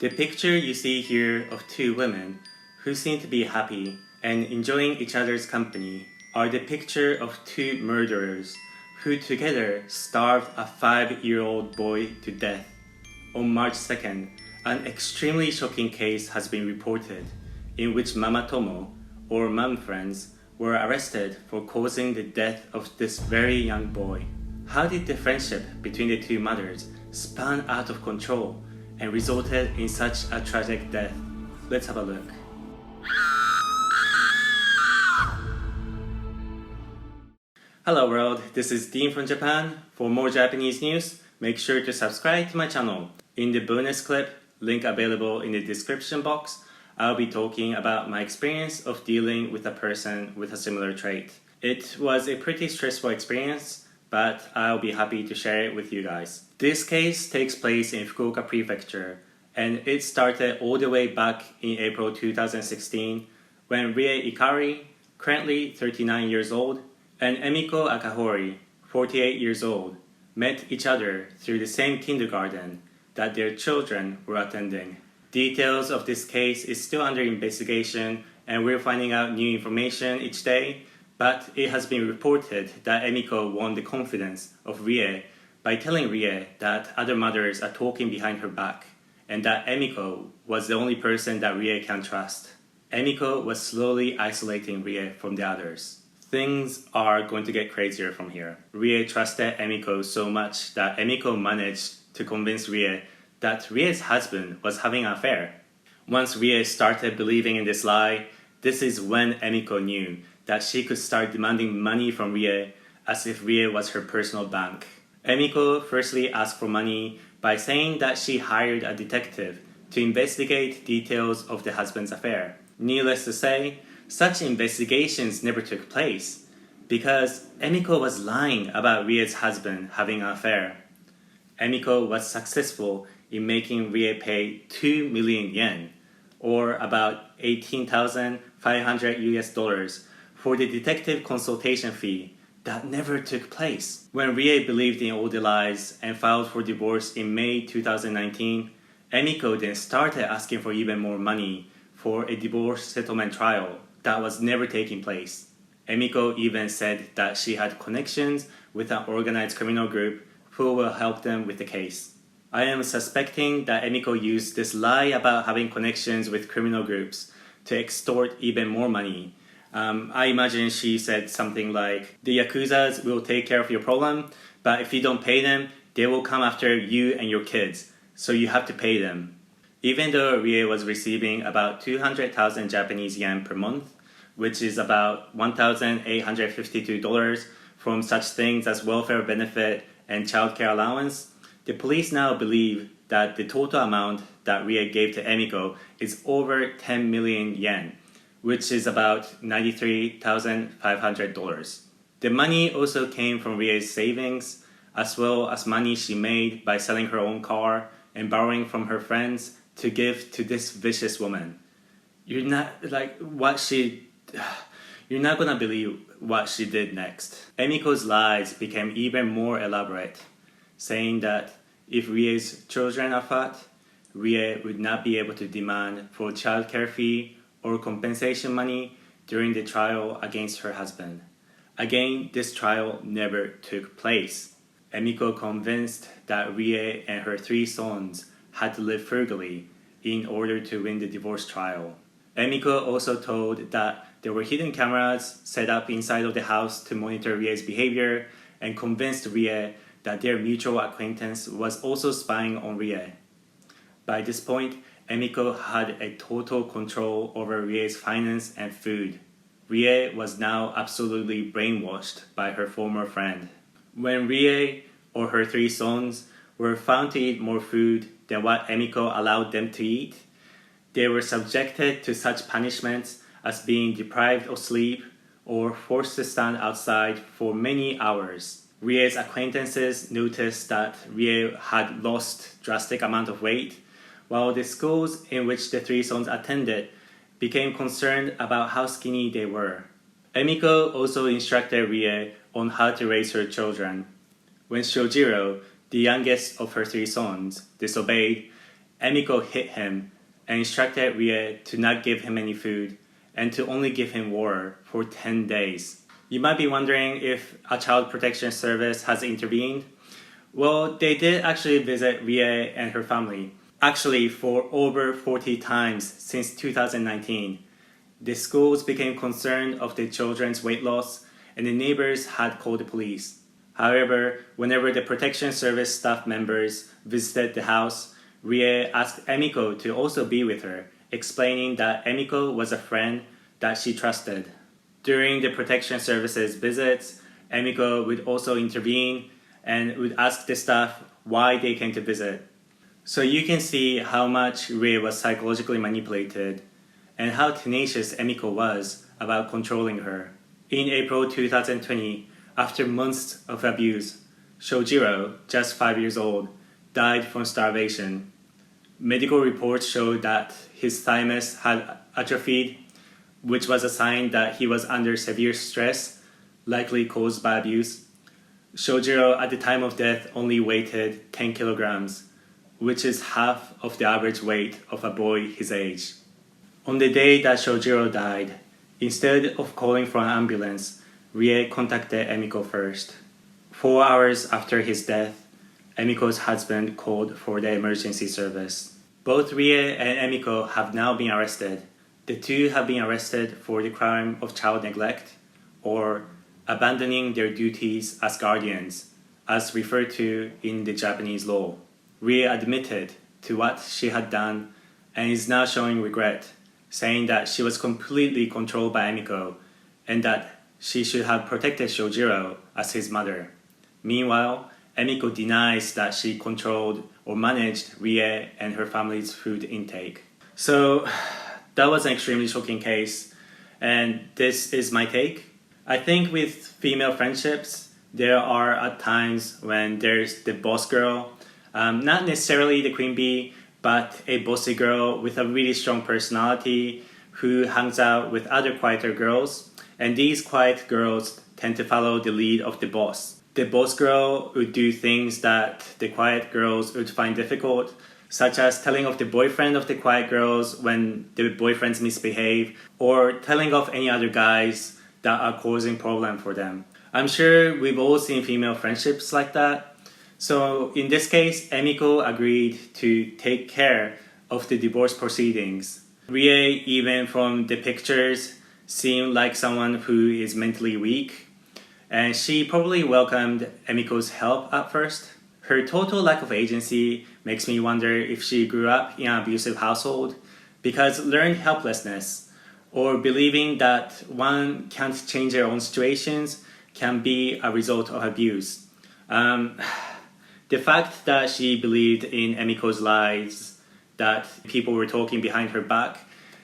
The picture you see here of two women who seem to be happy and enjoying each other's company are the picture of two murderers who together starved a 5-year-old boy to death. On March 2nd, an extremely shocking case has been reported in which Mama Tomo, or mom friends, were arrested for causing the death of this very young boy. How did the friendship between the two mothers spun out of control and resulted in such a tragic death? Let's have a look. Hello world, this is Dean from Japan. For more Japanese news, make sure to subscribe to my channel. In the bonus clip, link available in the description box, I'll be talking about my experience of dealing with a person with a similar trait. It was a pretty stressful experience, but I'll be happy to share it with you guys. This case takes place in Fukuoka Prefecture, and it started all the way back in April 2016 when Rie Ikari, currently 39 years old, and Emiko Akahori, 48 years old, met each other through the same kindergarten that their children were attending. Details of this case is still under investigation and we're finding out new information each day, but it has been reported that Emiko won the confidence of Rie by telling Rie that other mothers are talking behind her back and that Emiko was the only person that Rie can trust. Emiko was slowly isolating Rie from the others. Things are going to get crazier from here. Rie trusted Emiko so much that Emiko managed to convince Rie that Rie's husband was having an affair. Once Rie started believing in this lie, this is when Emiko knew that she could start demanding money from Rie as if Rie was her personal bank. Emiko firstly asked for money by saying that she hired a detective to investigate details of the husband's affair. Needless to say, such investigations never took place because Emiko was lying about Rie's husband having an affair. Emiko was successful in making Rie pay 2 million yen, or about 18,500 US dollars, for the detective consultation fee that never took place. When Rie believed in all the lies and filed for divorce in May 2019, Emiko then started asking for even more money for a divorce settlement trial that was never taking place. Emiko even said that she had connections with an organized criminal group who will help them with the case. I am suspecting that Emiko used this lie about having connections with criminal groups to extort even more money. I imagine she said something like, the Yakuzas will take care of your problem, but if you don't pay them, they will come after you and your kids, so you have to pay them. Even though Rie was receiving about 200,000 Japanese yen per month, which is about $1,852 from such things as welfare benefit and childcare allowance, the police now believe that the total amount that Rie gave to Emiko is over 10 million yen, which is about $93,500. The money also came from Rie's savings, as well as money she made by selling her own car and borrowing from her friends to give to this vicious woman. You're not gonna believe what she did next. Emiko's lies became even more elaborate, saying that if Rie's children are fat, Rie would not be able to demand for childcare fee or compensation money during the trial against her husband. Again, this trial never took place. Emiko convinced that Rie and her 3 sons had to live frugally in order to win the divorce trial. Emiko also told that there were hidden cameras set up inside of the house to monitor Rie's behavior and convinced Rie that their mutual acquaintance was also spying on Rie. By this point, Emiko had a total control over Rie's finance and food. Rie was now absolutely brainwashed by her former friend. When Rie or her 3 sons were found to eat more food than what Emiko allowed them to eat, they were subjected to such punishments as being deprived of sleep or forced to stand outside for many hours. Rie's acquaintances noticed that Rie had lost drastic amount of weight, while the schools in which the 3 sons attended became concerned about how skinny they were. Emiko also instructed Rie on how to raise her children. When Shojiro, the youngest of her 3 sons, disobeyed, Emiko hit him and instructed Rie to not give him any food and to only give him water for 10 days. You might be wondering if a child protection service has intervened. Well, they did actually visit Rie and her family, actually for over 40 times since 2019. The schools became concerned of the children's weight loss and the neighbors had called the police. However, whenever the protection service staff members visited the house, Rie asked Emiko to also be with her, explaining that Emiko was a friend that she trusted. During the protection services visits, Emiko would also intervene and would ask the staff why they came to visit. So you can see how much Rie was psychologically manipulated and how tenacious Emiko was about controlling her. In April 2020, after months of abuse, Shojiro, just 5 years old, died from starvation. Medical reports showed that his thymus had atrophied, which was a sign that he was under severe stress, likely caused by abuse. Shojiro, at the time of death, only weighed 10 kilograms, which is half of the average weight of a boy his age. On the day that Shojiro died, instead of calling for an ambulance, Rie contacted Emiko first. 4 hours after his death, Emiko's husband called for the emergency service. Both Rie and Emiko have now been arrested. The two have been arrested for the crime of child neglect, or abandoning their duties as guardians, as referred to in the Japanese law. Rie admitted to what she had done and is now showing regret, saying that she was completely controlled by Emiko and that she should have protected Shojiro as his mother. Meanwhile, Emiko denies that she controlled or managed Rie and her family's food intake. So that was an extremely shocking case, and this is my take. I think with female friendships, there are at times when there's the boss girl, not necessarily the queen bee, but a bossy girl with a really strong personality who hangs out with other quieter girls, and these quiet girls tend to follow the lead of the boss. The boss girl would do things that the quiet girls would find difficult, such as telling off the boyfriend of the quiet girls when the boyfriends misbehave, or telling off any other guys that are causing problem for them. I'm sure we've all seen female friendships like that. So in this case, Emiko agreed to take care of the divorce proceedings. Rie, even from the pictures, seemed like someone who is mentally weak, and she probably welcomed Emiko's help at first. Her total lack of agency makes me wonder if she grew up in an abusive household, because learned helplessness or believing that one can't change their own situations can be a result of abuse. The fact that she believed in Emiko's lies, that people were talking behind her back,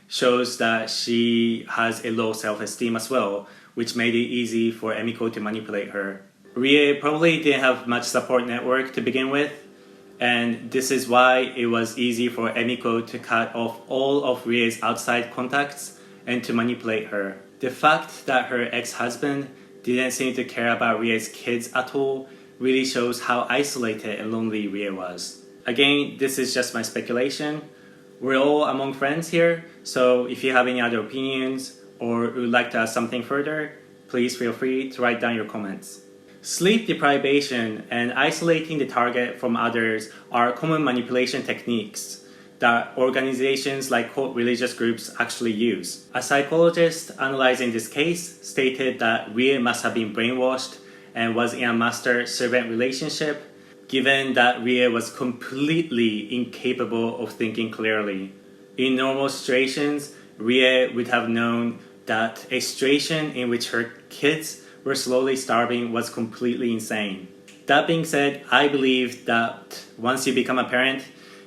shows that she has a low self-esteem as well, which made it easy for Emiko to manipulate her. Rie probably didn't have much support network to begin with, and this is why it was easy for Emiko to cut off all of Rie's outside contacts and to manipulate her. The fact that her ex-husband didn't seem to care about Rie's kids at all really shows how isolated and lonely Rie was. Again, this is just my speculation. We're all among friends here, so if you have any other opinions or would like to ask something further, please feel free to write down your comments. Sleep deprivation and isolating the target from others are common manipulation techniques that organizations like cult religious groups actually use. A psychologist analyzing this case stated that Rie must have been brainwashed and was in a master-servant relationship, given that Rie was completely incapable of thinking clearly. In normal situations, Rie would have known that a situation in which her kids were slowly starving was completely insane. That being said, I believe that once you become a parent,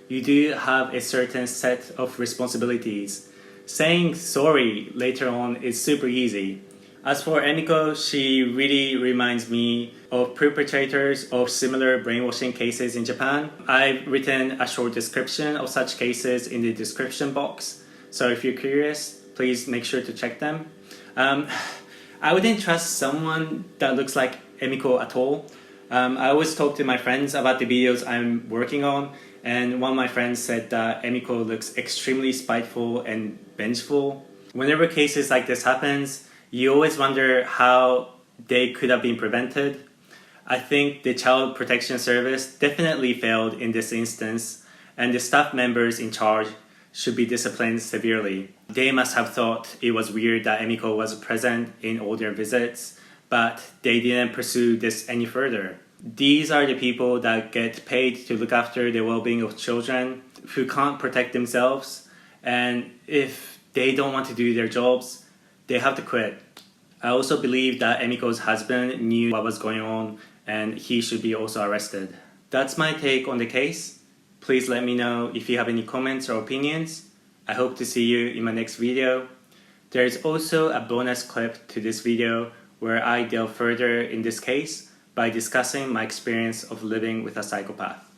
you do have a certain set of responsibilities. Saying sorry later on is super easy. As for Emiko, she really reminds me of perpetrators of similar brainwashing cases in Japan. I've written a short description of such cases in the description box, so if you're curious, please make sure to check them. I wouldn't trust someone that looks like Emiko at all. I always talk to my friends about the videos I'm working on, and one of my friends said that Emiko looks extremely spiteful and vengeful. Whenever cases like this happens, you always wonder how they could have been prevented. I think the Child Protection Service definitely failed in this instance, and the staff members in charge should be disciplined severely. They must have thought it was weird that Emiko was present in all their visits, but they didn't pursue this any further. These are the people that get paid to look after the well-being of children who can't protect themselves, and if they don't want to do their jobs, they have to quit. I also believe that Emiko's husband knew what was going on and he should be also arrested. That's my take on the case. Please let me know if you have any comments or opinions. I hope to see you in my next video. There is also a bonus clip to this video where I delve further in this case by discussing my experience of living with a psychopath.